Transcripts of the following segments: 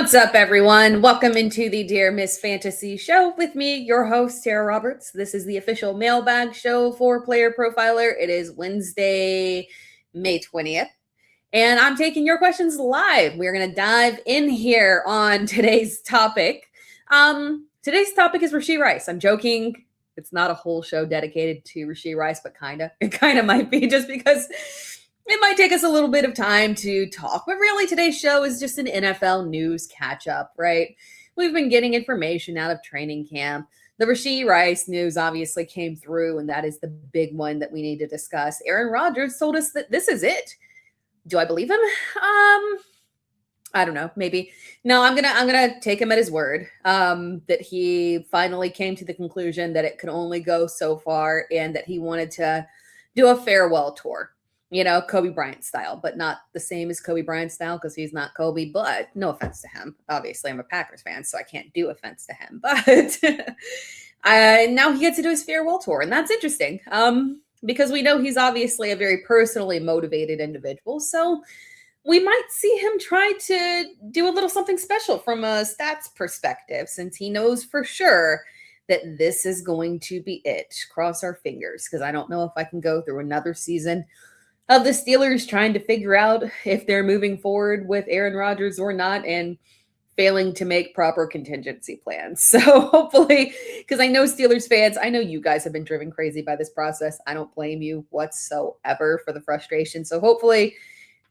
What's up, everyone? Welcome into the Dear Miss Fantasy show with me, your host, Tera Roberts. This is the official mailbag show for Player Profiler. It is Wednesday, May 20th, and I'm taking your questions live. We're going to dive in here on today's topic. Today's topic is Rashee Rice. I'm joking. It's not a whole show dedicated to Rashee Rice, but it kind of might be, just because it might take us a little bit of time to talk, but really today's show is just an NFL news catch-up, right? We've been getting information out of training camp. The Rashee Rice news obviously came through, and that is the big one that we need to discuss. Aaron Rodgers told us that this is it. Do I believe him? I don't know, maybe. No, I'm gonna take him at his word, that he finally came to the conclusion that it could only go so far and that he wanted to do a farewell tour. You know, Kobe Bryant style, but not the same as Kobe Bryant style because he's not Kobe, but no offense to him. Obviously, I'm a Packers fan, so I can't do offense to him. But now he gets to do his farewell tour, and that's interesting because we know he's obviously a very personally motivated individual. So we might see him try to do a little something special from a stats perspective, since he knows for sure that this is going to be it. Cross our fingers, because I don't know if I can go through another season of the Steelers trying to figure out if they're moving forward with Aaron Rodgers or not and failing to make proper contingency plans. So hopefully, because I know Steelers fans, I know you guys have been driven crazy by this process. I don't blame you whatsoever for the frustration. So hopefully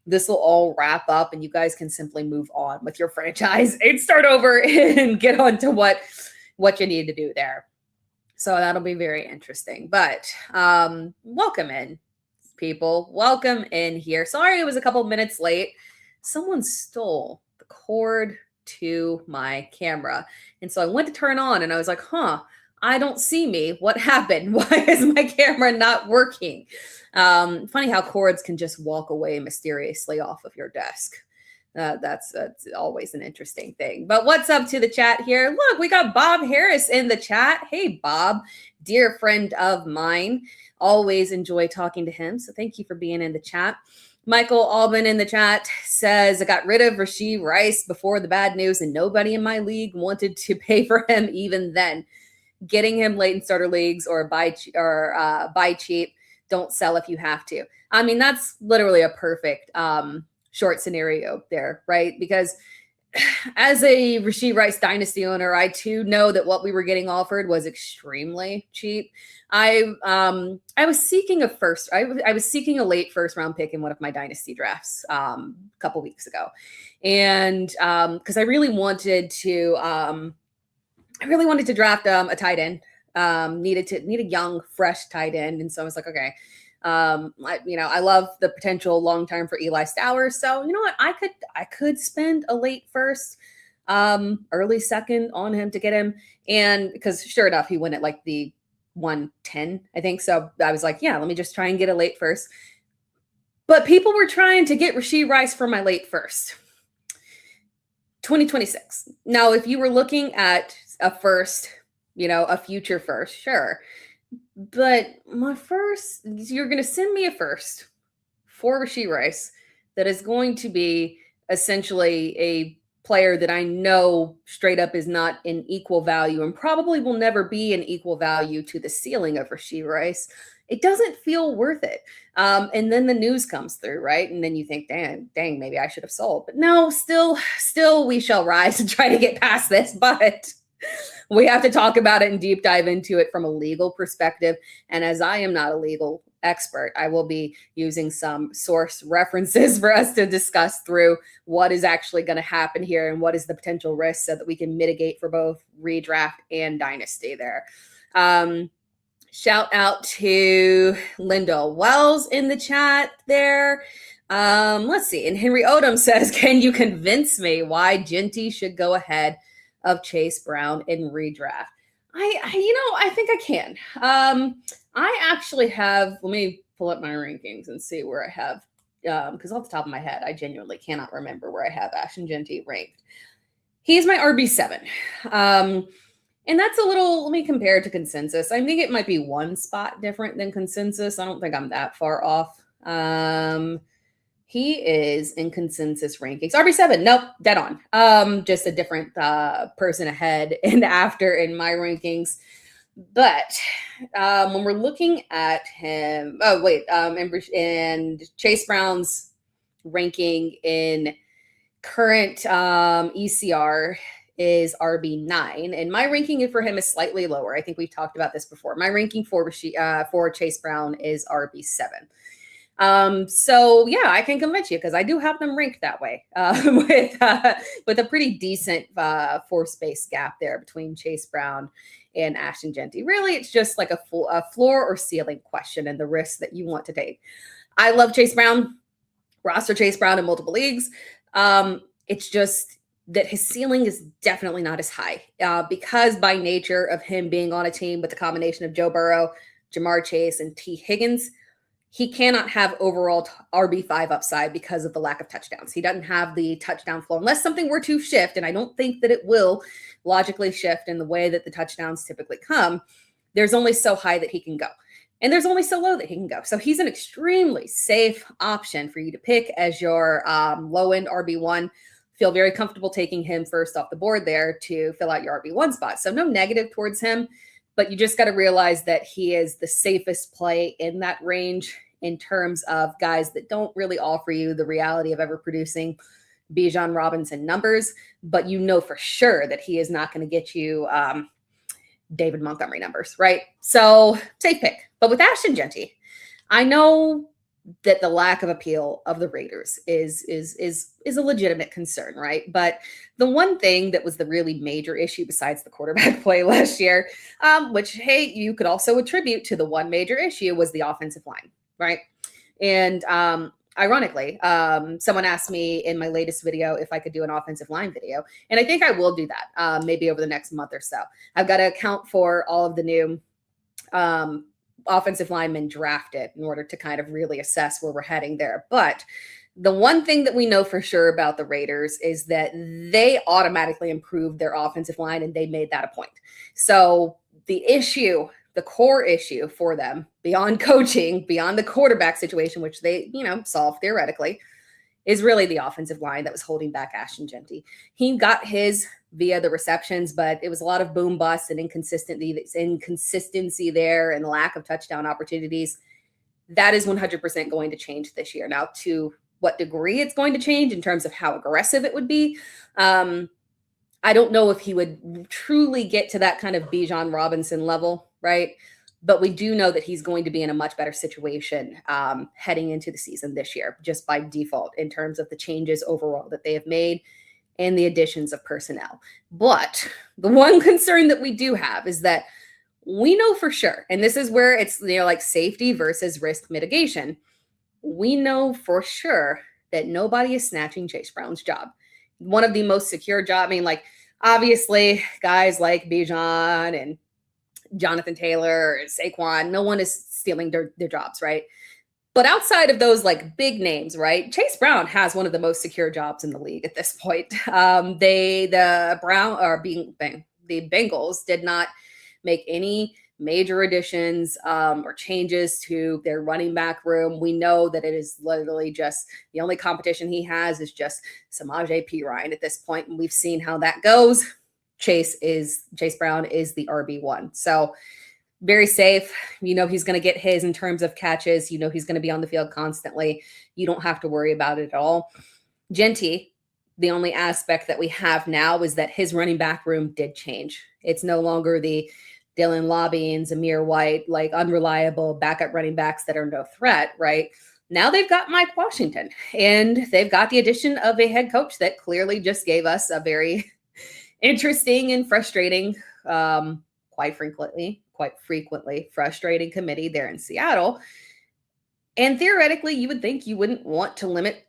this will all wrap up and you guys can simply move on with your franchise and start over and get on to what you need to do there. So that'll be very interesting. But welcome in, people. Welcome in here. Sorry it was a couple minutes late. Someone stole the cord to my camera. And so I went to turn on and I was like, I don't see me. What happened? Why is my camera not working? Funny how cords can just walk away mysteriously off of your desk. That's always an interesting thing. But what's up to the chat here? Look, we got Bob Harris in the chat. Hey, Bob, dear friend of mine. Always enjoy talking to him. So thank you for being in the chat. Michael Albin in the chat says, I got rid of Rashee Rice before the bad news and nobody in my league wanted to pay for him even then. Getting him late in starter leagues or buy cheap. Don't sell if you have to. I mean, that's literally a perfect short scenario there, right? Because as a Rashee Rice dynasty owner, I too know that what we were getting offered was extremely cheap. I was seeking I was seeking a late first round pick in one of my dynasty drafts a couple weeks ago, and because I really wanted to draft a tight end. Need a young, fresh tight end, and so I was like, okay. I love the potential long term for Eli Stowers. So you know what, I could spend a late first, early second on him to get him, and because sure enough, he went at like the 110, I think. So I was like, yeah, let me just try and get a late first. But people were trying to get Rashee Rice for my late first. 2026. Now, if you were looking at a first, a future first, sure. But my first, you're going to send me a first for Rashee Rice that is going to be essentially a player that I know straight up is not an equal value and probably will never be an equal value to the ceiling of Rashee Rice. It doesn't feel worth it. And then the news comes through, right? And then you think, dang, maybe I should have sold. But no, still we shall rise and try to get past this. But we have to talk about it and deep dive into it from a legal perspective. And as I am not a legal expert, I will be using some source references for us to discuss through what is actually going to happen here and what is the potential risk so that we can mitigate for both redraft and dynasty there. Shout out to Linda Wells in the chat there. Let's see. And Henry Odom says, can you convince me why Genty should go ahead of Chase Brown in redraft? I think I can. I actually have, let me pull up my rankings and see where I have, because off the top of my head, I genuinely cannot remember where I have Ashton Genty ranked. He's my RB7. And that's a little, let me compare it to consensus. I think it might be one spot different than consensus. I don't think I'm that far off. He is in consensus rankings. RB7, nope, dead on. Just a different person ahead and after in my rankings. But when we're looking at him, and Chase Brown's ranking in current ECR is RB9, and my ranking for him is slightly lower. I think we've talked about this before. My ranking for Chase Brown is RB7. So yeah, I can convince you because I do have them ranked that way with a pretty decent four space gap there between Chase Brown and Ashton Genty. Really, it's just like a floor or ceiling question and the risks that you want to take. I love Chase Brown, roster Chase Brown in multiple leagues. It's just that his ceiling is definitely not as high because by nature of him being on a team with the combination of Joe Burrow, Jamar Chase, and T. Higgins, he cannot have overall RB5 upside because of the lack of touchdowns. He doesn't have the touchdown floor unless something were to shift, and I don't think that it will logically shift in the way that the touchdowns typically come. There's only so high that he can go, and there's only so low that he can go. So he's an extremely safe option for you to pick as your low-end RB1. Feel very comfortable taking him first off the board there to fill out your RB1 spot. So no negative towards him. But you just got to realize that he is the safest play in that range in terms of guys that don't really offer you the reality of ever producing Bijan Robinson numbers. But you know for sure that he is not going to get you David Montgomery numbers, right? So safe pick. But with Ashton Genty, I know that the lack of appeal of the Raiders is a legitimate concern, right? But the one thing that was the really major issue besides the quarterback play last year, which, hey, you could also attribute to the one major issue was the offensive line, right? And ironically, someone asked me in my latest video if I could do an offensive line video, and I think I will do that maybe over the next month or so. I've got to account for all of the new offensive linemen drafted in order to kind of really assess where we're heading there. But the one thing that we know for sure about the Raiders is that they automatically improved their offensive line, and they made that a point. So the issue, the core issue for them, beyond coaching, beyond the quarterback situation, which they, solved theoretically, is really the offensive line that was holding back Ashton Genty. He got his via the receptions, but it was a lot of boom busts and inconsistency there and lack of touchdown opportunities. That is 100% going to change this year. Now, to what degree it's going to change in terms of how aggressive it would be, I don't know if he would truly get to that kind of Bijan Robinson level, right? But we do know that he's going to be in a much better situation heading into the season this year, just by default in terms of the changes overall that they have made and the additions of personnel. But the one concern that we do have is that we know for sure, and this is where it's like safety versus risk mitigation. We know for sure that nobody is snatching Chase Brown's job. One of the most secure jobs. Obviously, guys like Bijan and Jonathan Taylor, Saquon, no one is stealing their jobs, right? But outside of those big names, right? Chase Brown has one of the most secure jobs in the league at this point. The Bengals did not make any major additions or changes to their running back room. We know that it is literally just the only competition he has is just Samaje Perine at this point, and we've seen how that goes. Chase Brown is the RB1. So very safe. He's going to get his in terms of catches. He's going to be on the field constantly. You don't have to worry about it at all. Genty, the only aspect that we have now is that his running back room did change. It's no longer the Dylan Lobby and Zamir White, unreliable backup running backs that are no threat, right? Now they've got Mike Washington, and they've got the addition of a head coach that clearly just gave us a very interesting and frustrating, quite frequently frustrating committee there in Seattle. And theoretically, you would think you wouldn't want to limit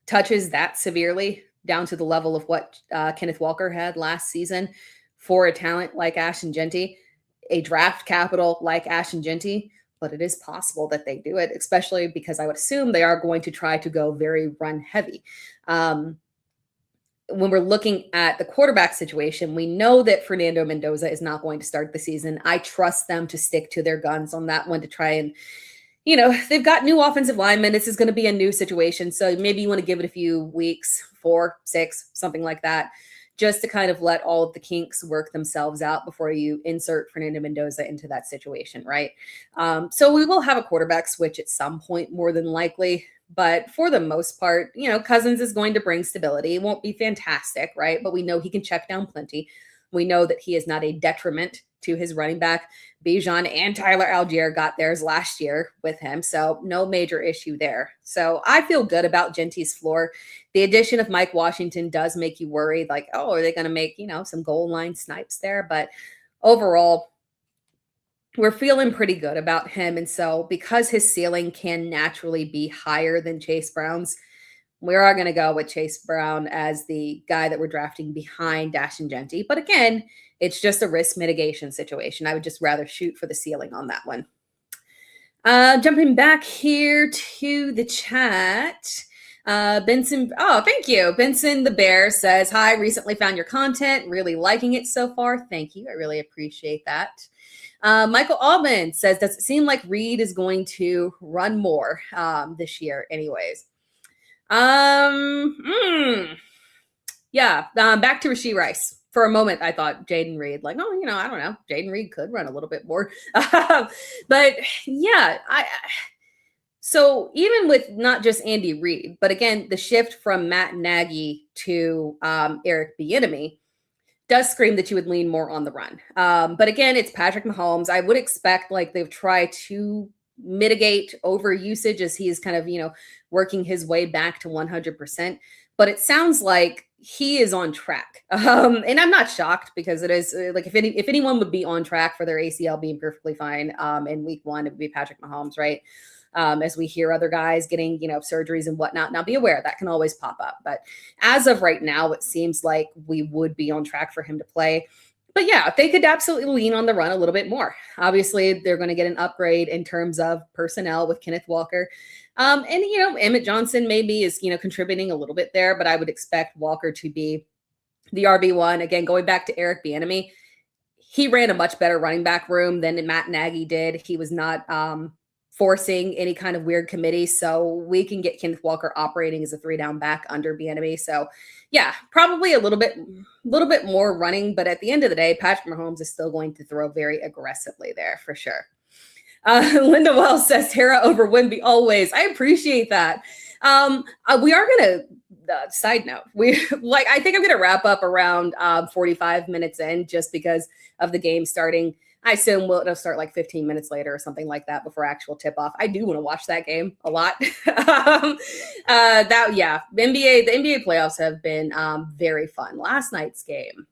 touches that severely down to the level of what Kenneth Walker had last season for a talent like Ashton Genty, a draft capital like Ashton Genty. But it is possible that they do it, especially because I would assume they are going to try to go very run heavy. When we're looking at the quarterback situation, we know that Fernando Mendoza is not going to start the season. I trust them to stick to their guns on that one to try and they've got new offensive linemen. This is going to be a new situation. So maybe you want to give it a few weeks, 4, 6, something like that, just to kind of let all of the kinks work themselves out before you insert Fernando Mendoza into that situation, right? So we will have a quarterback switch at some point, more than likely. But for the most part, Cousins is going to bring stability. It won't be fantastic, right? But we know he can check down plenty. We know that he is not a detriment to his running back. Bijan and Tyler Algier got theirs last year with him, so no major issue there. So I feel good about Genty's floor. The addition of Mike Washington does make you worried, like, oh, are they going to make, some goal line snipes there? But overall, we're feeling pretty good about him. And so because his ceiling can naturally be higher than Chase Brown's, we are going to go with Chase Brown as the guy that we're drafting behind Dash and Genty. But again, it's just a risk mitigation situation. I would just rather shoot for the ceiling on that one. Jumping back here to the chat. Benson, thank you. Benson the Bear says, hi, recently found your content. Really liking it so far. Thank you. I really appreciate that. Michael Allman says, does it seem like Reed is going to run more this year anyways? Yeah. Back to Rashee Rice. For a moment, I thought Jaden Reed, like, oh, I don't know. Jaden Reed could run a little bit more. But yeah, so even with not just Andy Reid, but again, the shift from Matt Nagy to Eric Bieniemy does scream that you would lean more on the run. But again, it's Patrick Mahomes. I would expect like they've tried to mitigate over usage as he is kind of, working his way back to 100%. But it sounds like he is on track. And I'm not shocked because it is like if anyone would be on track for their ACL being perfectly fine in week 1, it would be Patrick Mahomes, right? As we hear other guys getting, surgeries and whatnot. Now be aware that can always pop up. But as of right now, it seems like we would be on track for him to play. But yeah, they could absolutely lean on the run a little bit more. Obviously, they're going to get an upgrade in terms of personnel with Kenneth Walker. And, Emmett Johnson maybe is, contributing a little bit there, but I would expect Walker to be the RB1. Again, going back to Eric Bieniemy, he ran a much better running back room than Matt Nagy did. He was not forcing any kind of weird committee. So we can get Kenneth Walker operating as a 3-down back under Bieniemy. So yeah, probably a little bit more running, but at the end of the day, Patrick Mahomes is still going to throw very aggressively there for sure. Linda Wells says Tera over Wimby always. I appreciate that. We are going to, side note, I think I'm going to wrap up around 45 minutes in just because of the game starting. I assume it'll start like 15 minutes later or something like that before actual tip off. I do want to watch that game a lot. The NBA playoffs have been very fun. Last night's game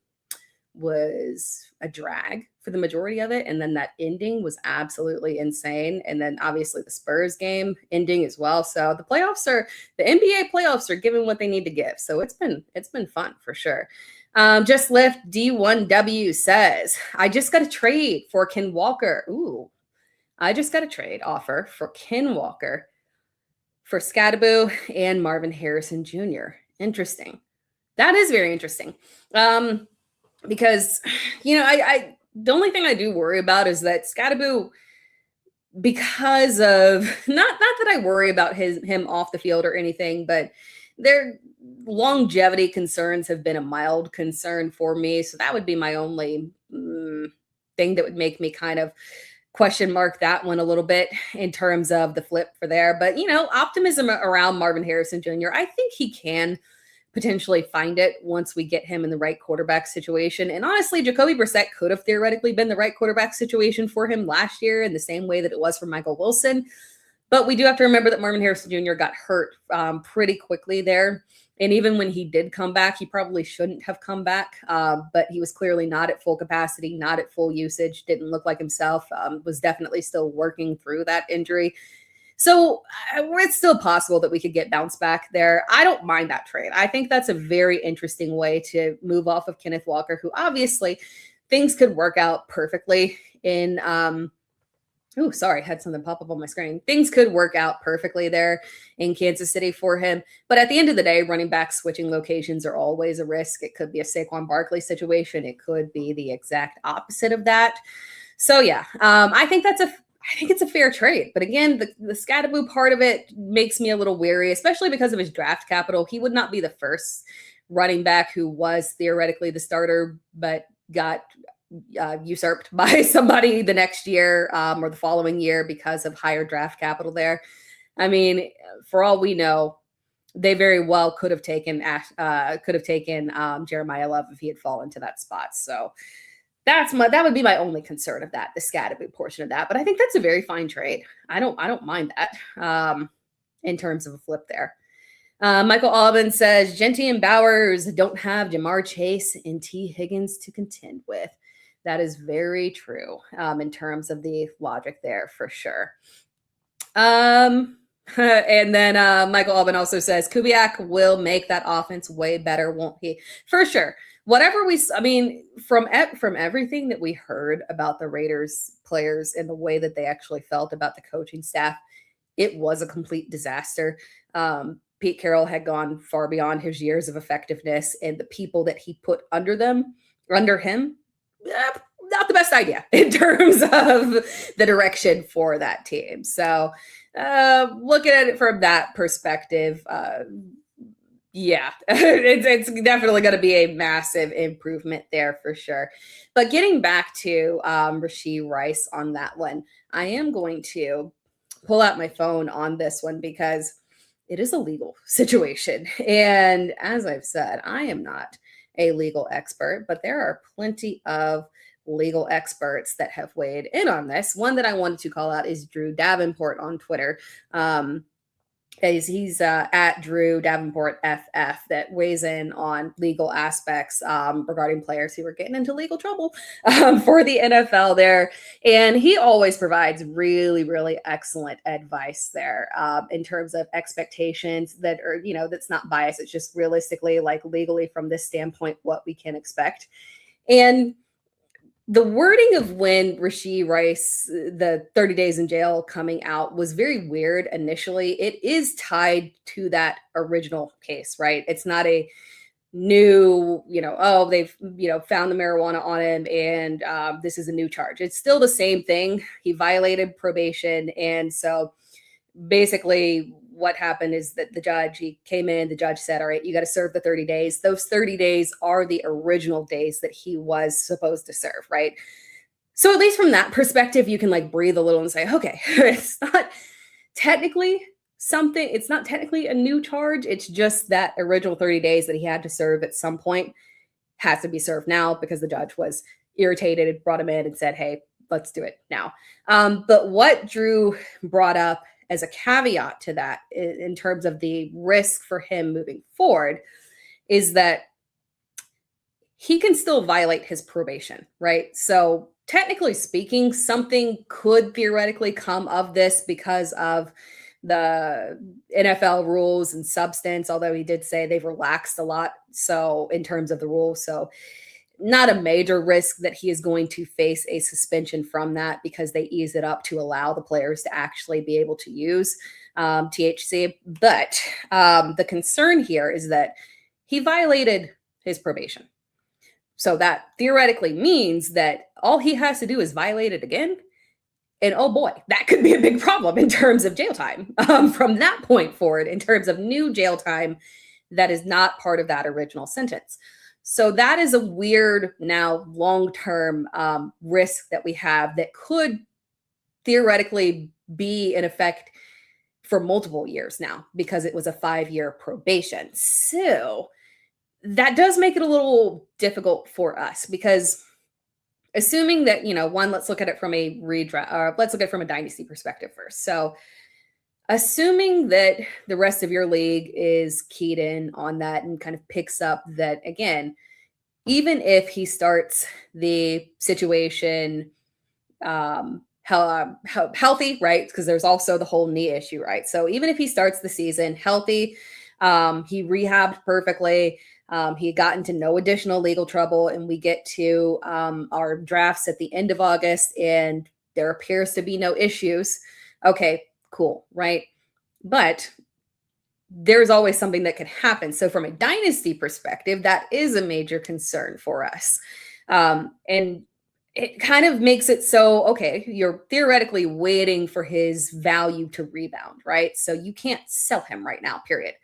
was a drag for the majority of it. And then that ending was absolutely insane. And then obviously the Spurs game ending as well. So the NBA playoffs are giving what they need to give. So it's been fun for sure. Just Lift D1W says, I just got a trade for Ken Walker. Ooh, I just got a trade offer for Ken Walker for Scadaboo and Marvin Harrison Jr. Interesting. That is very interesting. Because, I the only thing I do worry about is that Scadaboo, because of not that I worry about him off the field or anything, but their longevity concerns have been a mild concern for me. So that would be my only thing that would make me kind of question mark that one a little bit in terms of the flip for there. But, optimism around Marvin Harrison Jr., I think he can potentially find it once we get him in the right quarterback situation. And honestly, Jacoby Brissett could have theoretically been the right quarterback situation for him last year in the same way that it was for Michael Wilson. But we do have to remember that Marvin Harrison Jr. got hurt pretty quickly there. And even when he did come back, he probably shouldn't have come back. But he was clearly not at full capacity, not at full usage, didn't look like himself, was definitely still working through that injury. So it's still possible that we could get bounced back there. I don't mind that trade. I think that's a very interesting way to move off of Kenneth Walker, who obviously things could work out perfectly in had something pop up on my screen. Things could work out perfectly there in Kansas City for him. But at the end of the day, running back switching locations are always a risk. It could be a Saquon Barkley situation. It could be the exact opposite of that. So yeah, I think that's I think it's a fair trade. But again, the Scatterboo part of it makes me a little weary, especially because of his draft capital. He would not be the first running back who was theoretically the starter, but got usurped by somebody the next year or the following year because of higher draft capital there. I mean, for all we know, they very well could have taken Jeremiah Love if he had fallen to that spot. So that would be my only concern of that, the Scatterboo portion of that. But I think that's a very fine trade. I don't mind that in terms of a flip there. Michael Alban says Genty and Bowers don't have Jamar Chase and T. Higgins to contend with. That is very true in terms of the logic there for sure. And then Michael Alban also says Kubiak will make that offense way better, won't he? For sure. Whatever from everything that we heard about the Raiders players and the way that they actually felt about the coaching staff, it was a complete disaster. Pete Carroll had gone far beyond his years of effectiveness, and the people that he put under him, not the best idea in terms of the direction for that team. So looking at it from that perspective, yeah, it's definitely going to be a massive improvement there for sure. But getting back to Rashee Rice on that one, I am going to pull out my phone on this one because it is a legal situation. And as I've said, I am not a legal expert, but there are plenty of legal experts that have weighed in on this. One that I wanted to call out is Drew Davenport on Twitter. He's at Drew Davenport FF that weighs in on legal aspects regarding players who were getting into legal trouble for the NFL there. And he always provides really, really excellent advice there in terms of expectations that are, that's not biased. It's just realistically, like legally from this standpoint, what we can expect. And the wording of when Rashee Rice, the 30 days in jail coming out was very weird initially. It is tied to that original case, right? It's not a new, they've, found the marijuana on him and this is a new charge. It's still the same thing. He violated probation. And so basically what happened is that he came in, the judge said, all right, you got to serve the 30 days. Those 30 days are the original days that he was supposed to serve, right? So at least from that perspective, you can breathe a little and say, okay, it's not technically a new charge. It's just that original 30 days that he had to serve at some point has to be served now because the judge was irritated and brought him in and said, hey, let's do it now. But what Drew brought up as a caveat to that in terms of the risk for him moving forward is that he can still violate his probation, right? So technically speaking, something could theoretically come of this because of the NFL rules and substance, although he did say they've relaxed a lot. So in terms of the rules, so not a major risk that he is going to face a suspension from that because they ease it up to allow the players to actually be able to use THC. But the concern here is that he violated his probation. So that theoretically means that all he has to do is violate it again. And oh boy, that could be a big problem in terms of jail time from that point forward, in terms of new jail time that is not part of that original sentence. So that is a weird now long-term risk that we have that could theoretically be in effect for multiple years now because it was a 5-year probation. So that does make it a little difficult for us because assuming that, let's look at it from a redraft, let's look at it from a dynasty perspective first. So assuming that the rest of your league is keyed in on that and kind of picks up that, again, even if he starts the situation healthy, right? Because there's also the whole knee issue, right? So even if he starts the season healthy, he rehabbed perfectly, he got into no additional legal trouble, and we get to our drafts at the end of August and there appears to be no issues. Okay, cool, right? But there's always something that could happen. So from a dynasty perspective, that is a major concern for us. And it kind of makes it so, okay, you're theoretically waiting for his value to rebound, right? So you can't sell him right now, period.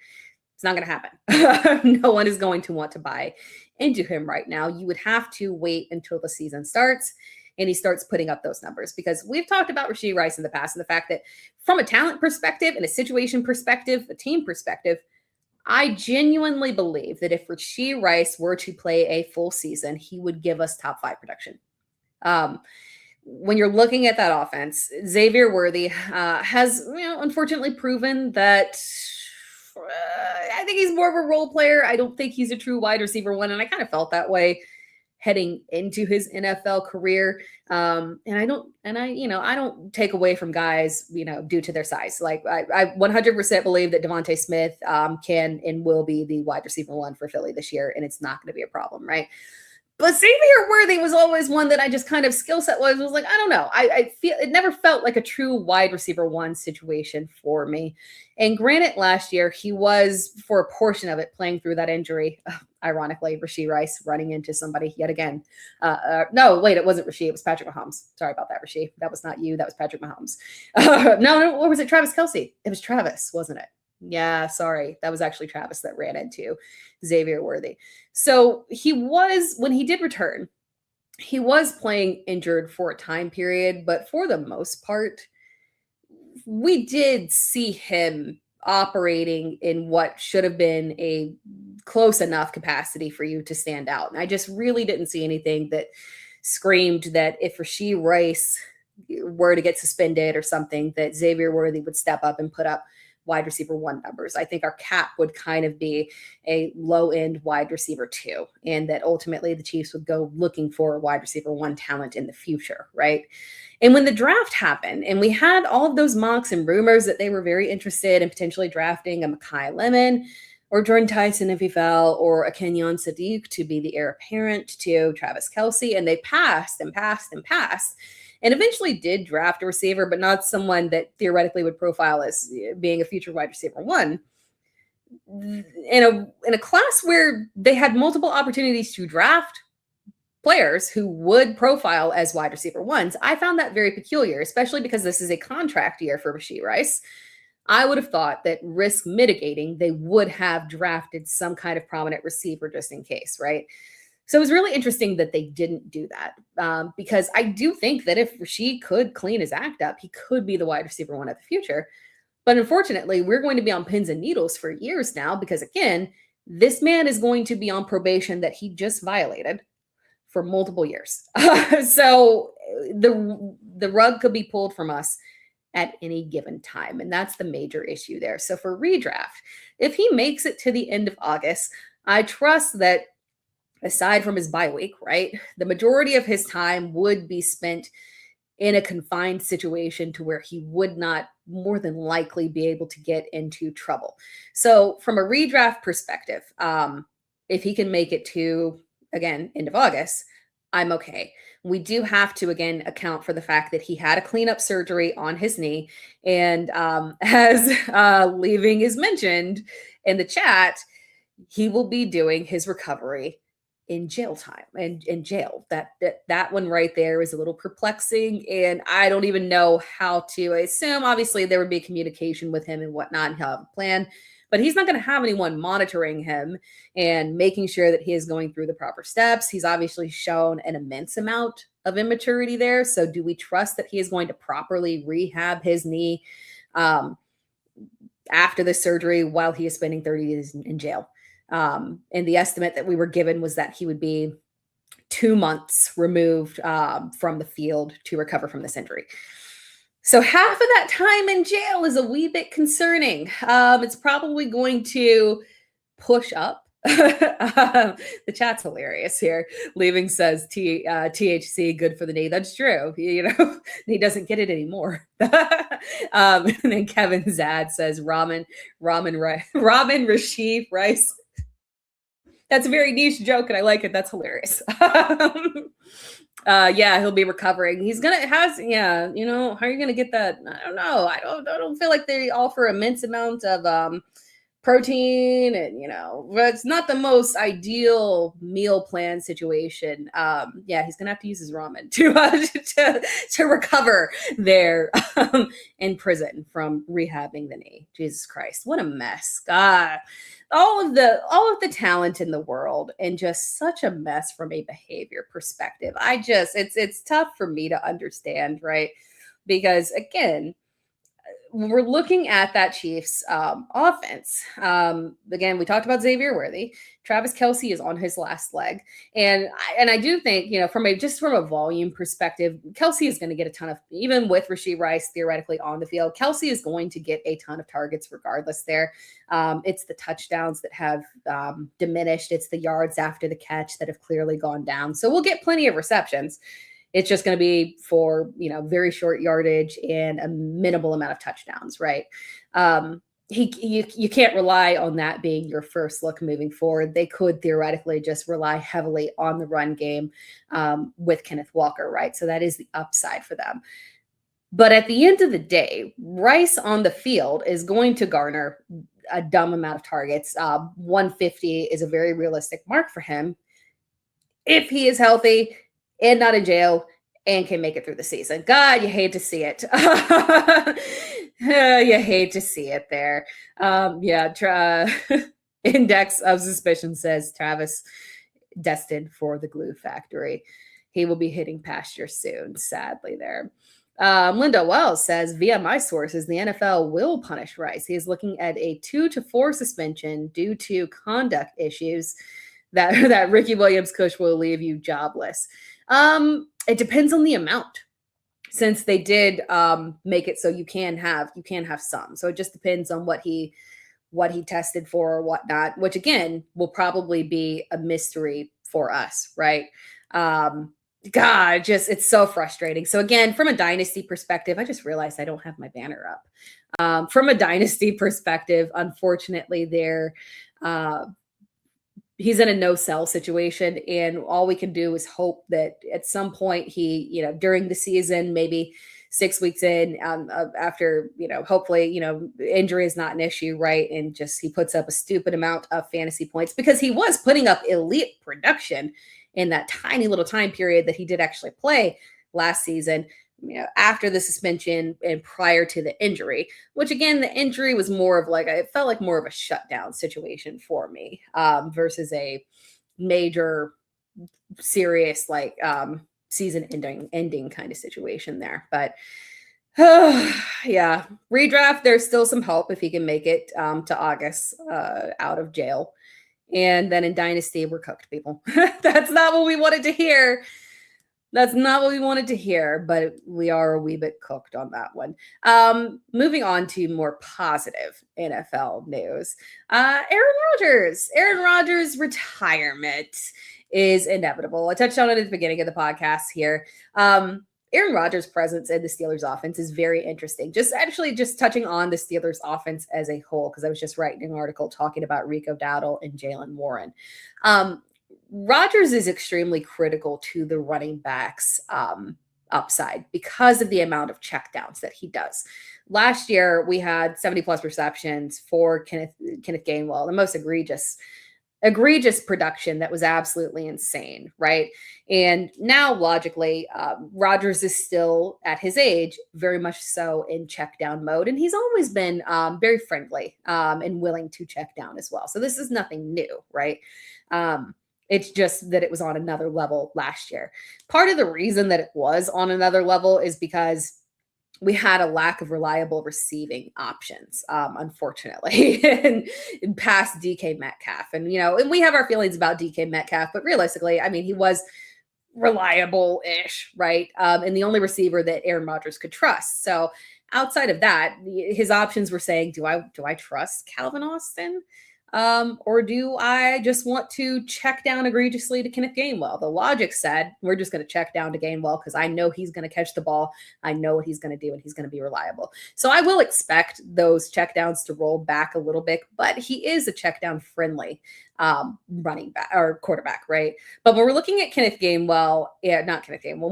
It's not going to happen. No one is going to want to buy into him right now. You would have to wait until the season starts and he starts putting up those numbers, because we've talked about Rashee Rice in the past and the fact that from a talent perspective and a situation perspective, a team perspective, I genuinely believe that if Rashee Rice were to play a full season, he would give us top 5 production. When you're looking at that offense, Xavier Worthy has, unfortunately proven that I think he's more of a role player. I don't think he's a true wide receiver one, and I kind of felt that way heading into his NFL career. And I don't take away from guys, due to their size. Like I 100% believe that Devontae Smith can and will be the wide receiver one for Philly this year, and it's not going to be a problem, right? But Xavier Worthy was always one that I just kind of skill set was like, I don't know. I feel it never felt like a true wide receiver one situation for me. And granted, last year he was, for a portion of it, playing through that injury. Ironically, Rashee Rice running into somebody yet again. No, wait, it wasn't Rashee. It was Patrick Mahomes. Sorry about that, Rashee. That was not you. That was Patrick Mahomes. No, or was it Travis Kelce? It was Travis, wasn't it? Yeah, sorry. That was actually Travis that ran into Xavier Worthy. So when he did return, he was playing injured for a time period, but for the most part, we did see him operating in what should have been a close enough capacity for you to stand out. And I just really didn't see anything that screamed that if Rashee Rice were to get suspended or something, that Xavier Worthy would step up and put up wide receiver one numbers. I think our cap would kind of be a low end wide receiver 2, and that ultimately the Chiefs would go looking for wide receiver 1 talent in the future, right? And when the draft happened and we had all of those mocks and rumors that they were very interested in potentially drafting a Mekhi Lemon or Jordan Tyson if he fell, or a Kenyon Sadiq to be the heir apparent to Travis Kelce, and they passed and passed and passed. And eventually did draft a receiver, but not someone that theoretically would profile as being a future wide receiver 1. In a class where they had multiple opportunities to draft players who would profile as wide receiver 1s, I found that very peculiar, especially because this is a contract year for Rashee Rice. I would have thought that risk mitigating, they would have drafted some kind of prominent receiver just in case, right? So it was really interesting that they didn't do that, because I do think that if Rashee could clean his act up, he could be the wide receiver 1 of the future. But unfortunately, we're going to be on pins and needles for years now, because again, this man is going to be on probation that he just violated for multiple years. So the rug could be pulled from us at any given time. And that's the major issue there. So for redraft, if he makes it to the end of August, I trust that aside from his bye week, right, the majority of his time would be spent in a confined situation to where he would not more than likely be able to get into trouble. So from a redraft perspective, if he can make it to, again, end of August, I'm okay. We do have to, again, account for the fact that he had a cleanup surgery on his knee. And as Leaving is mentioned in the chat, he will be doing his recovery in jail time and in jail. That one right there is a little perplexing, and I don't even know how to. I assume obviously there would be communication with him and whatnot, and he'll have a plan, but he's not going to have anyone monitoring him and making sure that he is going through the proper steps. He's obviously shown an immense amount of immaturity there. So do we trust that he is going to properly rehab his knee after the surgery while he is spending 30 days in jail? And the estimate that we were given was that he would be 2 months removed from the field to recover from this injury. So half of that time in jail is a wee bit concerning. It's probably going to push up. The chat's hilarious here. Leaving says THC good for the knee. That's true. He doesn't get it anymore. And then Kevin Zad says Rashee Rice. That's a very niche joke, and I like it. That's hilarious. Yeah, he'll be recovering. How are you gonna get that? I don't know. I don't feel like they offer immense amount of protein and, but it's not the most ideal meal plan situation. Yeah, he's gonna have to use his ramen to recover there in prison from rehabbing the knee. Jesus Christ, what a mess. God, all of the talent in the world and just such a mess from a behavior perspective. It's tough for me to understand, right? Because again, we're looking at that Chiefs offense. Again, we talked about Xavier Worthy. Travis Kelce is on his last leg. And I do think, from a volume perspective, Kelce is going to get a ton of, even with Rashee Rice theoretically on the field, Kelce is going to get a ton of targets regardless there. It's the touchdowns that have diminished. It's the yards after the catch that have clearly gone down. So we'll get plenty of receptions. It's just going to be for, very short yardage and a minimal amount of touchdowns, right? You can't rely on that being your first look moving forward. They could theoretically just rely heavily on the run game with Kenneth Walker, right? So that is the upside for them. But at the end of the day, Rice on the field is going to garner a dumb amount of targets. 150 is a very realistic mark for him if he is healthy and not in jail and can make it through the season. God, you hate to see it. You hate to see it there. Index of suspicion says Travis destined for the glue factory. He will be hitting pasture soon, sadly there. Linda Wells says, via my sources, the NFL will punish Rice. He is looking at a 2 to 4 suspension due to conduct issues that Ricky Williams coach will leave you jobless. It depends on the amount, since they did make it so you can have some. So it just depends on what he tested for or whatnot, which again will probably be a mystery for us, right? It's so frustrating. So again, from a dynasty perspective, I just realized I don't have my banner up. From a dynasty perspective, unfortunately, he's in a no-sell situation, and all we can do is hope that at some point he, during the season, maybe 6 weeks in, after, hopefully, injury is not an issue, right? And just he puts up a stupid amount of fantasy points, because he was putting up elite production in that tiny little time period that he did actually play last season, after the suspension and prior to the injury, which again, the injury was more of it felt like more of a shutdown situation for me versus a major serious season ending kind of situation there. But yeah, redraft, there's still some hope if he can make it to August out of jail. And then in dynasty, we're cooked, people. That's not what we wanted to hear. That's not what we wanted to hear, but we are a wee bit cooked on that one. Moving on to more positive NFL news. Aaron Rodgers' retirement is inevitable. I touched on it at the beginning of the podcast here. Aaron Rodgers' presence in the Steelers offense is very interesting. Just touching on the Steelers offense as a whole, because I was just writing an article talking about Rico Dowdle and Jalen Warren. Rodgers is extremely critical to the running backs upside because of the amount of checkdowns that he does. Last year, we had 70 plus receptions for Kenneth Gainwell, the most egregious production that was absolutely insane, right? And now, logically, Rodgers is still, at his age, very much so in check down mode. And he's always been very friendly and willing to check down as well. So this is nothing new, right? It's just that it was on another level last year. Part of the reason that it was on another level is because we had a lack of reliable receiving options, unfortunately, and past DK Metcalf. And, and we have our feelings about DK Metcalf, but realistically, I mean, he was reliable-ish, right? And the only receiver that Aaron Rodgers could trust. So outside of that, his options were saying, do I trust Calvin Austin? Or do I just want to check down egregiously to Kenneth Gainwell? The logic said, we're just going to check down to Gainwell because I know he's going to catch the ball. I know what he's going to do, and he's going to be reliable. So I will expect those checkdowns to roll back a little bit, but he is a checkdown friendly running back or quarterback, right? But when we're looking at when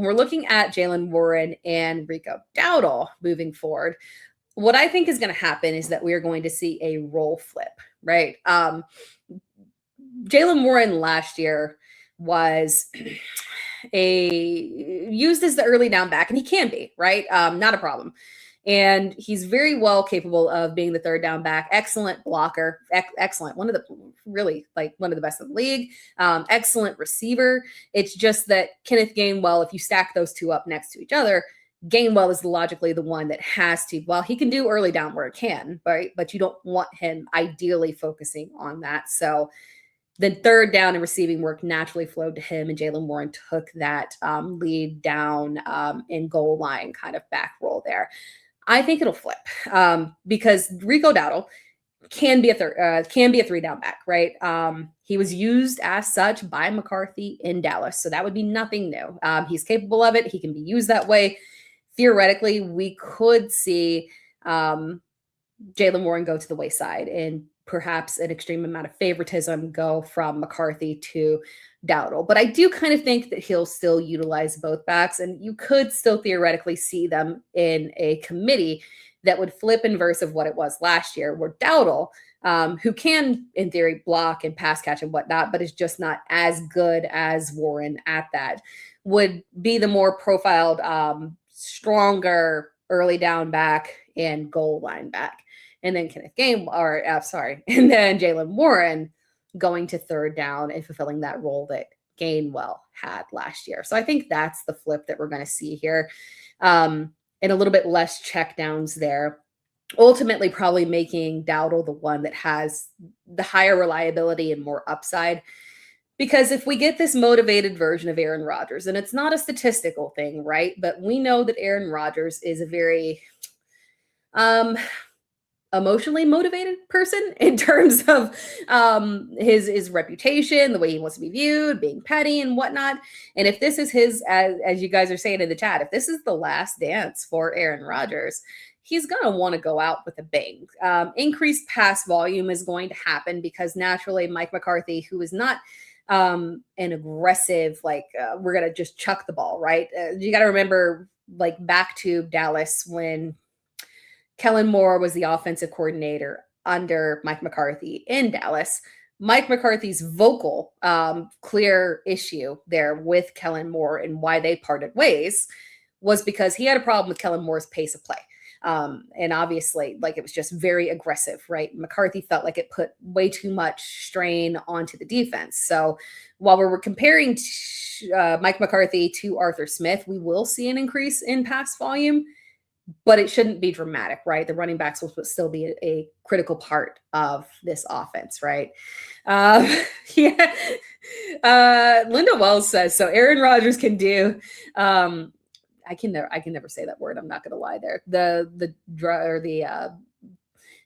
we're looking at Jalen Warren and Rico Dowdle moving forward, what I think is going to happen is that we are going to see a role flip, right? Jaylen Warren last year was used as the early down back, and he can be, right? Not a problem. And he's very well capable of being the third down back. Excellent blocker. Excellent. One of the best in the league. Excellent receiver. It's just that Kenneth Gainwell, if you stack those two up next to each other, Gainwell is logically the one that has to, well, he can do early down where it can, right? But you don't want him ideally focusing on that. So then third down and receiving work naturally flowed to him, and Jaylen Warren took that lead down in goal line kind of back roll there. I think it'll flip because Rico Dowdle can be a three down back, right? He was used as such by McCarthy in Dallas, so that would be nothing new. He's capable of it. He can be used that way. Theoretically, we could see Jaylen Warren go to the wayside and perhaps an extreme amount of favoritism go from McCarthy to Dowdle. But I do kind of think that he'll still utilize both backs, and you could still theoretically see them in a committee that would flip inverse of what it was last year, where Dowdle, who can, in theory, block and pass catch and whatnot, but is just not as good as Warren at that, would be the more profiled, stronger early down back and goal line back. And then and then Jaylen Warren going to third down and fulfilling that role that Gainwell had last year. So I think that's the flip that we're going to see here. And a little bit less checkdowns there. Ultimately, probably making Dowdle the one that has the higher reliability and more upside. Because if we get this motivated version of Aaron Rodgers, and it's not a statistical thing, right? But we know that Aaron Rodgers is a very emotionally motivated person in terms of his reputation, the way he wants to be viewed, being petty and whatnot. And if this is his, as you guys are saying in the chat, if this is the last dance for Aaron Rodgers, he's going to want to go out with a bang. Increased pass volume is going to happen because naturally Mike McCarthy, who is not an aggressive, we're going to just chuck the ball, right? You got to remember, back to Dallas when Kellen Moore was the offensive coordinator under Mike McCarthy in Dallas. Mike McCarthy's vocal, clear issue there with Kellen Moore and why they parted ways was because he had a problem with Kellen Moore's pace of play. And obviously, it was just very aggressive, right? McCarthy felt like it put way too much strain onto the defense. So while we're comparing Mike McCarthy to Arthur Smith, we will see an increase in pass volume, but it shouldn't be dramatic, right? The running backs will still be a critical part of this offense, right? Linda Wells says, so Aaron Rodgers can do, I can never say that word. I'm not going to lie there. The drug or the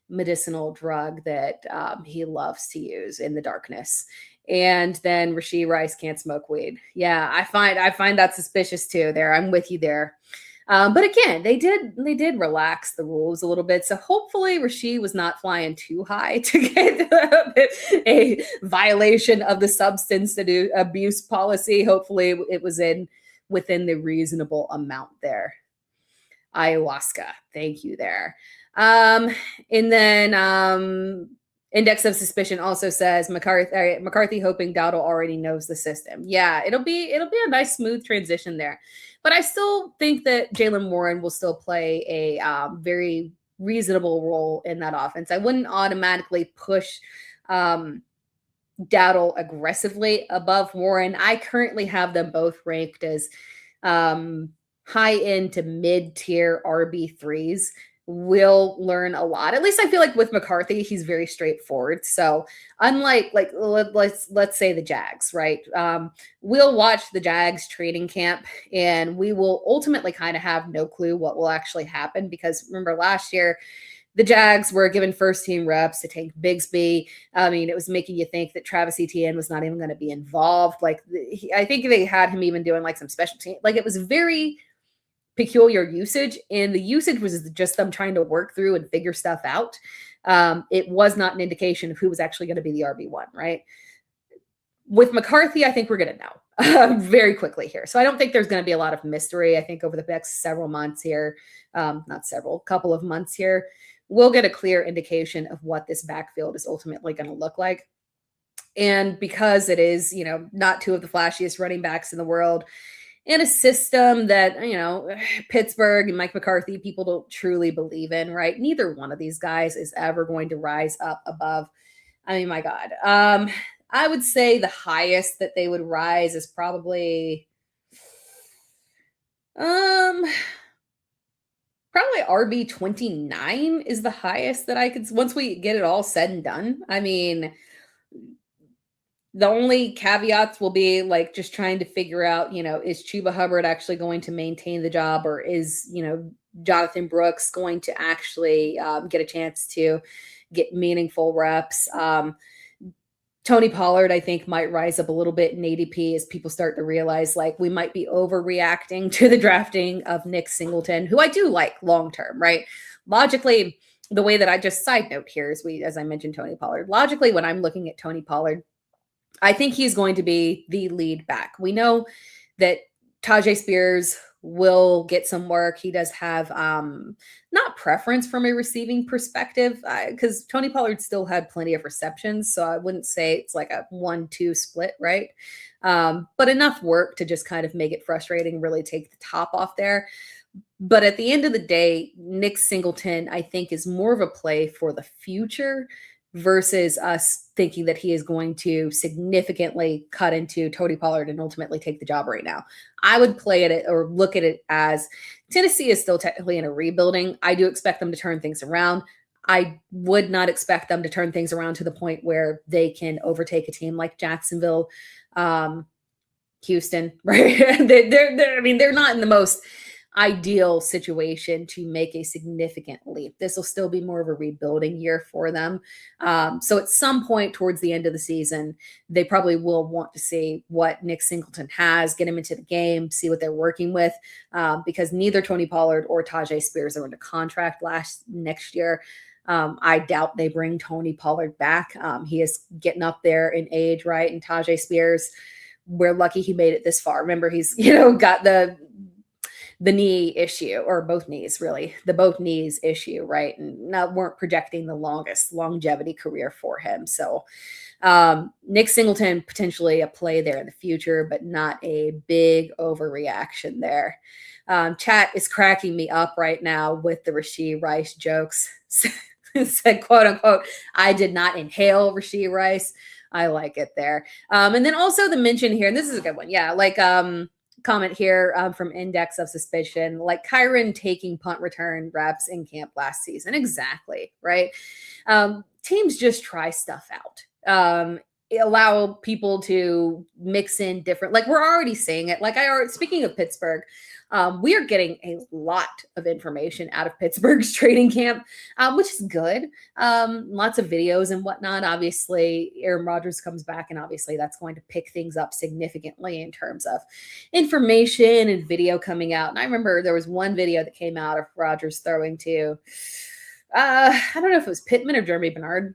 medicinal drug that he loves to use in the darkness. And then Rashee Rice can't smoke weed. Yeah, I find that suspicious too there. I'm with you there. But again, they did relax the rules a little bit. So hopefully Rashee was not flying too high to get a violation of the substance abuse policy. Hopefully it was within the reasonable amount there. Ayahuasca. Thank you there. And then Index of Suspicion also says McCarthy hoping Dowdle already knows the system. Yeah, it'll be a nice smooth transition there. But I still think that Jaylen Warren will still play a very reasonable role in that offense. I wouldn't automatically push Dowdle aggressively above Warren. I currently have them both ranked as high end to mid-tier RB3s. Will learn a lot. At least I feel like with McCarthy, he's very straightforward. So unlike let's say the Jags, right? We'll watch the Jags training camp and we will ultimately kind of have no clue what will actually happen because remember last year, the Jags were given first team reps to Tank Bigsby. I mean, it was making you think that Travis Etienne was not even going to be involved. I think they had him even doing some special team. It was very peculiar usage, and the usage was just them trying to work through and figure stuff out. It was not an indication of who was actually going to be the RB1, right? With McCarthy, I think we're going to know very quickly here. So I don't think there's going to be a lot of mystery. I think over the next several months here, couple of months here, we'll get a clear indication of what this backfield is ultimately going to look like. And because it is, not two of the flashiest running backs in the world, in a system that, Pittsburgh and Mike McCarthy, people don't truly believe in, right? Neither one of these guys is ever going to rise up above. I mean, my God. I would say the highest that they would rise is probably RB 29 is the highest that I could, once we get it all said and done. I mean, the only caveats will be like just trying to figure out, is Chuba Hubbard actually going to maintain the job, or is, Jonathan Brooks going to actually get a chance to get meaningful reps? Tony Pollard, I think, might rise up a little bit in ADP as people start to realize like we might be overreacting to the drafting of Nick Singleton, who I do like long-term, right? Logically, the way that I just side note here is as I mentioned, Tony Pollard, logically, when I'm looking at Tony Pollard, I think he's going to be the lead back. We know that Tajay Spears will get some work. He does have not preference from a receiving perspective, because Tony Pollard still had plenty of receptions, so I wouldn't say it's like a 1-2 split, right? But enough work to just kind of make it frustrating, really take the top off there. But at the end of the day, Nick Singleton, I think, is more of a play for the future versus us thinking that he is going to significantly cut into Tony Pollard and ultimately take the job right now. I would play it or look at it as Tennessee is still technically in a rebuilding. I do expect them to turn things around. I would not expect them to turn things around to the point where they can overtake a team like Jacksonville, Houston, right? They're not in the most ideal situation to make a significant leap. This will still be more of a rebuilding year for them. So at some point towards the end of the season, they probably will want to see what Nick Singleton has, get him into the game, see what they're working with, because neither Tony Pollard or Tajay Spears are under contract next year. I doubt they bring Tony Pollard back. He is getting up there in age, right? And Tajay Spears, we're lucky he made it this far. Remember, he's, got the knee issue, or both knees, really, the both knees issue, right? And weren't projecting the longest longevity career for him. So Nick Singleton, potentially a play there in the future, but not a big overreaction there. Chat is cracking me up right now with the Rashee Rice jokes. Said, quote unquote, I did not inhale Rashee Rice. I like it there. And then also the mention here, and this is a good one. Yeah, like comment here from Index of Suspicion, like Kyron taking punt return reps in camp last season. Exactly, right? Teams just try stuff out. Allow people to mix in different, like we're already seeing it. Like speaking of Pittsburgh, we are getting a lot of information out of Pittsburgh's training camp, which is good. Lots of videos and whatnot. Obviously, Aaron Rodgers comes back, and obviously that's going to pick things up significantly in terms of information and video coming out. And I remember there was one video that came out of Rodgers throwing to, I don't know if it was Pittman or Jeremy Bernard,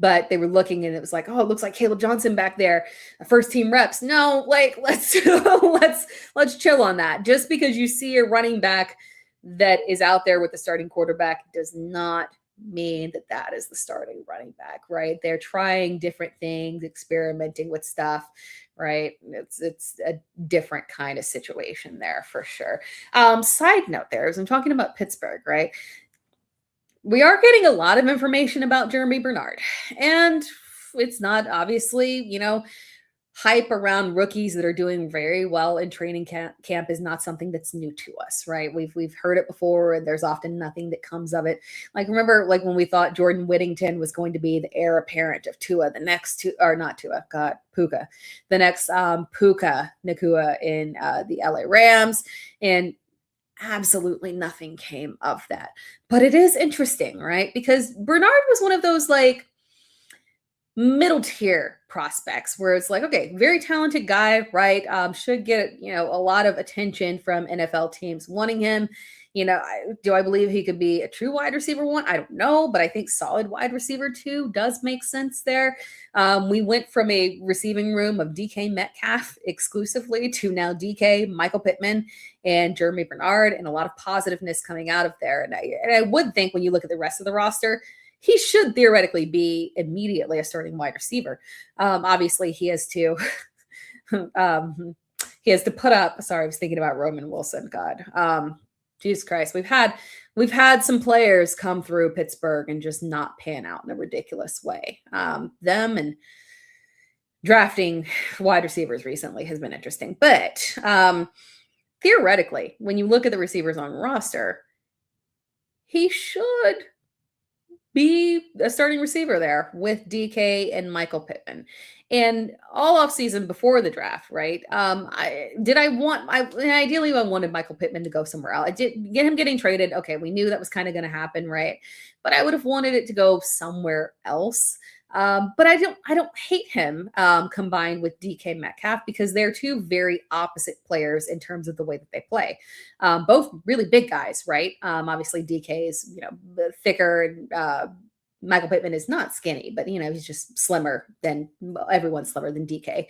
but they were looking and it was like, oh, it looks like Caleb Johnson back there, first team reps. No, like let's chill on that. Just because you see a running back that is out there with the starting quarterback does not mean that that is the starting running back, right? They're trying different things, experimenting with stuff, right? It's a different kind of situation there for sure. Side note there, as I'm talking about Pittsburgh, right? We are getting a lot of information about Jeremy Bernard, and it's not obviously, hype around rookies that are doing very well in training camp is not something that's new to us, right? We've heard it before, and there's often nothing that comes of it. Like, remember, like when we thought Jordan Whittington was going to be the heir apparent of Tua, the next Puka, the next Puka Nacua in the LA Rams, and absolutely nothing came of that. But it is interesting, right? Because Bernard was one of those like middle tier prospects where it's like, okay, very talented guy, right? Should get, a lot of attention from NFL teams wanting him. Do I believe he could be a true wide receiver one? I don't know, but I think solid wide receiver two does make sense there. We went from a receiving room of DK Metcalf exclusively to now DK, Michael Pittman, and Jeremy Bernard, and a lot of positiveness coming out of there. And I would think when you look at the rest of the roster, he should theoretically be immediately a starting wide receiver. Obviously, he has to he has to put up. Sorry, I was thinking about Roman Wilson. God, Jesus Christ, we've had some players come through Pittsburgh and just not pan out in a ridiculous way. Them and drafting wide receivers recently has been interesting, but theoretically, when you look at the receivers on roster, he should be a starting receiver there with DK and Michael Pittman. And all offseason before the draft, right? Ideally I wanted Michael Pittman to go somewhere else. I did get him getting traded. Okay, we knew that was kind of going to happen, right? But I would have wanted it to go somewhere else. But I don't hate him combined with DK Metcalf because they're two very opposite players in terms of the way that they play. Both really big guys, right? Obviously DK is, thicker and Michael Pittman is not skinny, but he's just slimmer than everyone's slimmer than DK.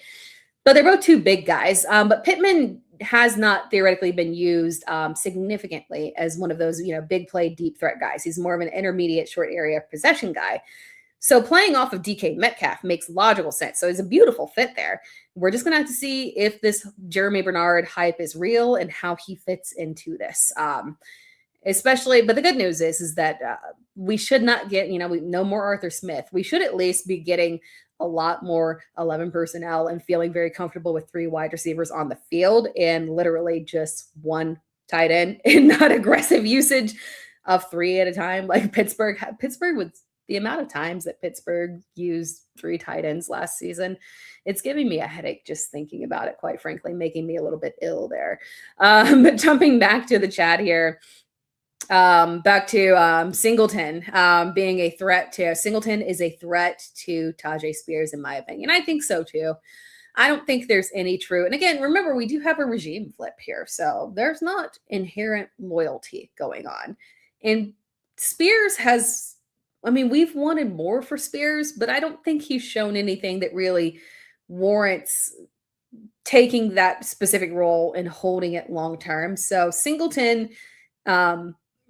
But they're both two big guys. But Pittman has not theoretically been used significantly as one of those, big play, deep threat guys. He's more of an intermediate short area possession guy. So playing off of DK Metcalf makes logical sense. So it's a beautiful fit there. We're just going to have to see if this Jeremy Bernard hype is real and how he fits into this. But the good news is that we should not get, no more Arthur Smith. We should at least be getting a lot more 11 personnel and feeling very comfortable with 3 wide receivers on the field and literally just 1 tight end and not aggressive usage of 3 at a time. Like Pittsburgh was the amount of times that Pittsburgh used 3 tight ends last season, it's giving me a headache just thinking about it, quite frankly, making me a little bit ill there. But jumping back to the chat here, back to Singleton being a threat to Singleton is a threat to Tajay Spears, in my opinion. I think so too. I don't think there's any true. And again, remember, we do have a regime flip here. So there's not inherent loyalty going on. And Spears we've wanted more for Spears, but I don't think he's shown anything that really warrants taking that specific role and holding it long term. So Singleton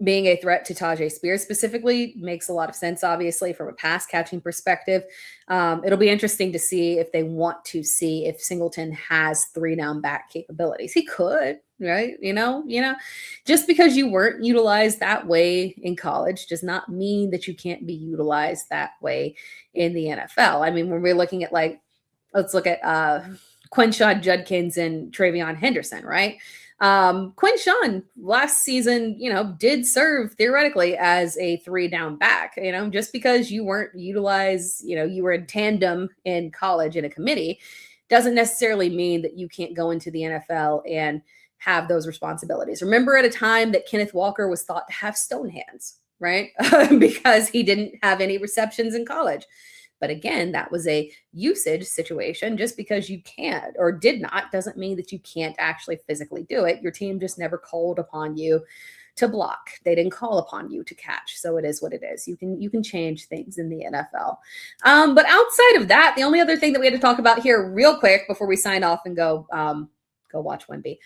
being a threat to Tajay Spears specifically makes a lot of sense, obviously, from a pass catching perspective. It'll be interesting to see if they want to see if Singleton has 3 down back capabilities. He could, right? Just because you weren't utilized that way in college does not mean that you can't be utilized that way in the NFL. I mean, when we're looking at let's look at Quinshon Judkins and Travion Henderson, right? Quinshon last season, did serve theoretically as a 3 down back, just because you weren't utilized, you were in tandem in college in a committee doesn't necessarily mean that you can't go into the NFL and have those responsibilities. Remember at a time that Kenneth Walker was thought to have stone hands, right? Because he didn't have any receptions in college. But again, that was a usage situation. Just because you can't or did not doesn't mean that you can't actually physically do it. Your team just never called upon you to block. They didn't call upon you to catch. So it is what it is. You can change things in the NFL. But outside of that, the only other thing that we had to talk about here real quick before we sign off and go watch Wemby.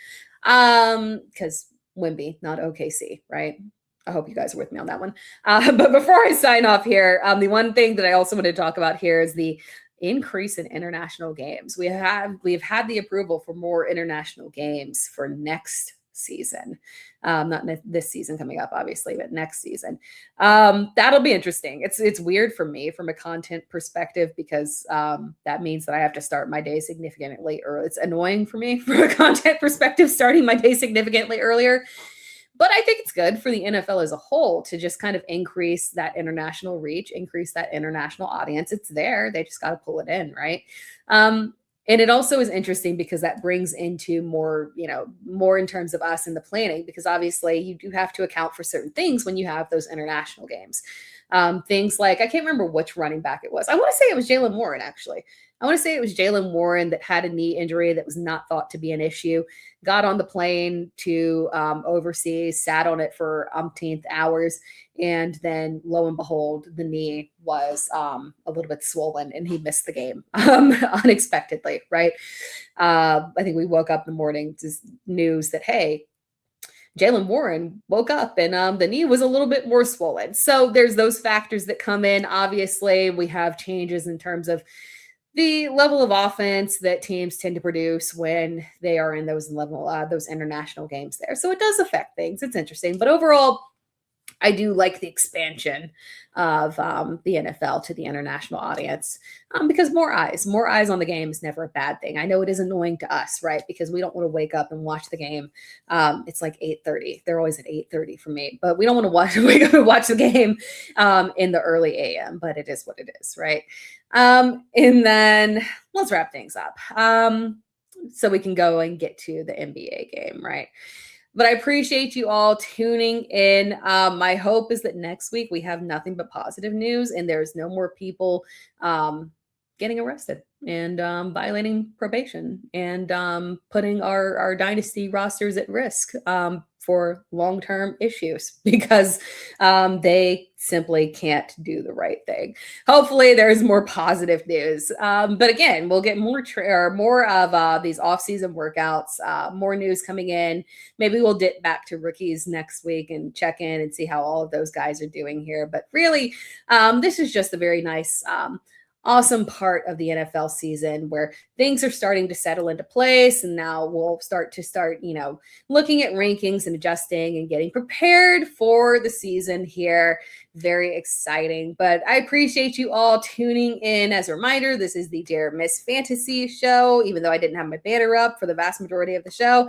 Because Wemby, not OKC, right? I hope you guys are with me on that one. But before I sign off here, the one thing that I also want to talk about here is the increase in international games. We have had the approval for more international games for next season. Not this season coming up, obviously, but next season. That'll be interesting. It's weird for me from a content perspective because that means that I have to start my day significantly early. It's annoying for me from a content perspective, starting my day significantly earlier. But I think it's good for the NFL as a whole to just kind of increase that international reach, increase that international audience. It's there. They just got to pull it in, right? And it also is interesting because that brings into more, more in terms of us in the planning, because obviously you do have to account for certain things when you have those international games. Things like, I can't remember which running back it was. I want to say it was Jaylen Warren, actually. I want to say it was Jaylen Warren that had a knee injury that was not thought to be an issue, got on the plane to overseas, sat on it for umpteenth hours, and then lo and behold, the knee was a little bit swollen and he missed the game unexpectedly, right? I think we woke up in the morning to news that, hey, Jaylen Warren woke up and the knee was a little bit more swollen. So there's those factors that come in. Obviously, we have changes in terms of the level of offense that teams tend to produce when they are in those international games there. So it does affect things. It's interesting. But overall, I do like the expansion of the NFL to the international audience because more eyes on the game is never a bad thing. I know it is annoying to us, right? Because we don't want to wake up and watch the game. It's like 8:30. They're always at 8:30 for me, but we don't want to wake up and watch the game in the early AM, but it is what it is, right? And then let's wrap things up so we can go and get to the NBA game, right? But I appreciate you all tuning in. My hope is that next week we have nothing but positive news and there's no more people getting arrested and violating probation and putting our dynasty rosters at risk for long-term issues because they simply can't do the right thing. Hopefully there's more positive news. But again, we'll get more of these off-season workouts, more news coming in. Maybe we'll dip back to rookies next week and check in and see how all of those guys are doing here. But really, this is just a very nice awesome part of the NFL season where things are starting to settle into place. And now we'll start, looking at rankings and adjusting and getting prepared for the season here. Very exciting, but I appreciate you all tuning in. As a reminder, this is the Dear Miss Fantasy show, even though I didn't have my banner up for the vast majority of the show.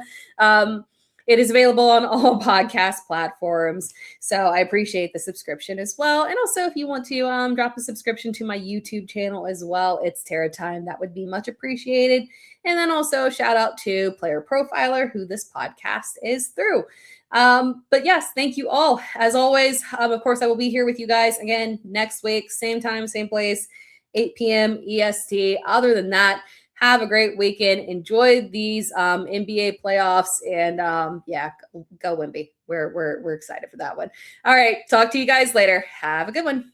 It is available on all podcast platforms. So I appreciate the subscription as well. And also, if you want to drop a subscription to my YouTube channel as well, it's Tera Time. That would be much appreciated. And then also shout out to Player Profiler, who this podcast is through. But yes, thank you all. As always, of course, I will be here with you guys again next week, same time, same place, 8 p.m. EST. Other than that, have a great weekend. Enjoy these NBA playoffs, and go Wemby. We're excited for that one. All right, talk to you guys later. Have a good one.